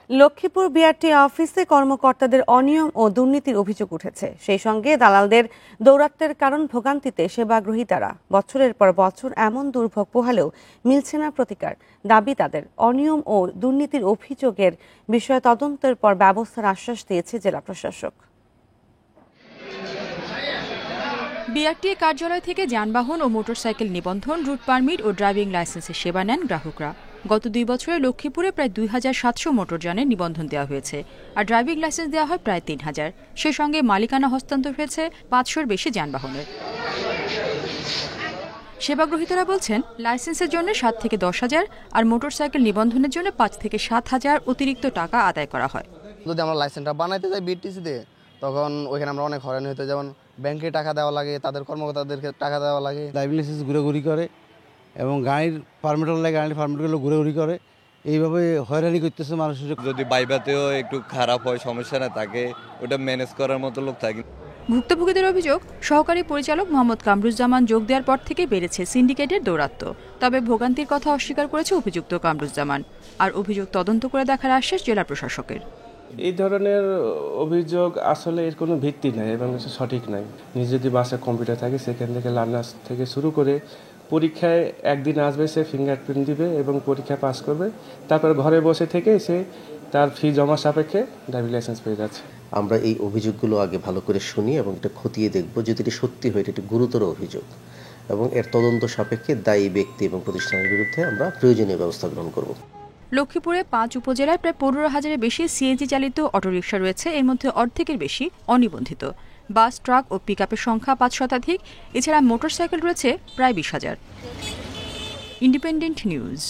Lakshmipur BRT অফিসে কর্মকর্তাদের অনিয়ম ও দুর্নীতির অভিযোগ উঠেছে। সেই সঙ্গে দালালদের দৌরাত্ম্যের কারণ ভোগান্তিতে সেবাগ্রহীতারা বছরের পর বছর এমন দুর্ভোগ পোহালেও মিলছে না প্রতিকার। দাবি তাদের, অনিয়ম ও দুর্নীতির অভিযোগের বিষয়ে তদন্তের পর ব্যবস্থার আশ্বাস দিয়েছে জেলা প্রশাসক। বিআরটিএ কার্যালয় থেকে যানবাহন ও মোটরসাইকেল নিবন্ধন, রুট পারমিট ও ড্রাইভিং লাইসেন্সের সেবা নেন গ্রাহকরা। গত ২ বছরে লক্ষ্মীপুরে প্রায় ২,৭০০ মোটরযানের নিবন্ধন দেওয়া হয়েছে, আর ড্রাইভিং লাইসেন্স দেওয়া হয় প্রায় ৩,০০০। সেই সঙ্গে মালিকানা হস্তান্তর হয়েছে ৫০০-র বেশি যানবাহনের। সেবাগ্রহীতারা বলছেন, লাইসেন্সের জন্য ৭ থেকে ১০,০০০ আর মোটরসাইকেল নিবন্ধনের জন্য ৫ থেকে ৭,০০০ অতিরিক্ত টাকা আদায় করা হয়। যদি আমরা লাইসেন্সটা বানাইতে যাই বিটিসিতে, তখন ওইখানে আমরা অনেক হয়রানি হতে, যেমন ব্যাংকে টাকা দেওয়া লাগে, তাদের কর্মকর্তাদেরকে টাকা দেওয়া লাগে, ড্রাইভিং লাইসেন্স ঘুরে করে এবং গাড়ির পারমিট লাগে, গাড়ির পারমিটগুলো ঘুরে করে, এইভাবে হয়রানি করতেছে মানুষের। যদি বাইবাতেও একটু খারাপ হয়, সমস্যা না থাকে, ওটা ম্যানেজ করার মতো লোক থাকে। ভুক্তভোগীদের অভিযোগ, সহকারী পরিচালক মোহাম্মদ কামরুজ্জামান যোগ দেওয়ার পর থেকে বেড়েছে সিন্ডিকেটের দৌরাত্ম্য। তবে ভোগান্তির কথা অস্বীকার করেছে অভিযুক্ত কামরুজ্জামান, আর অভিযোগ তদন্ত করে দেখার আশ্বাস জেলা প্রশাসকের। এই ধরনের অভিযোগ আসলে এর কোনো ভিত্তি নাই এবং সঠিক নাই। নিজে যদি বাসায় কম্পিউটার থাকে, সেখান থেকে লার্নার্স থেকে শুরু করে পরীক্ষায় একদিন আসবে, সে ফিঙ্গারপ্রিন্ট দিবে এবং পরীক্ষায় পাস করবে, তারপর ঘরে বসে থেকে সে তার ফি জমা সাপেক্ষে ড্রাইভিং লাইসেন্স পেয়ে যাচ্ছে। আমরা এই অভিযোগগুলো আগে ভালো করে শুনি এবং এটা খতিয়ে দেখব। যদি এটা সত্যি হয়, এটা গুরুতর অভিযোগ এবং এর তদন্ত সাপেক্ষে দায়ী ব্যক্তি এবং প্রতিষ্ঠানের বিরুদ্ধে আমরা প্রয়োজনীয় ব্যবস্থা গ্রহণ করব। লক্ষ্মীপুরে ৫ উপজেলায় প্রায় ১৫,০০০-এর বেশি সিএনজি চালিত অটোরিকশা রয়েছে। এর মধ্যে অর্ধেকের বেশি অনিবন্ধিত। বাস, ট্রাক ও পিকআপের সংখ্যা ৫ শতাধিক। এছাড়া মোটরসাইকেল রয়েছে প্রায় ২০,০০০। Independent news.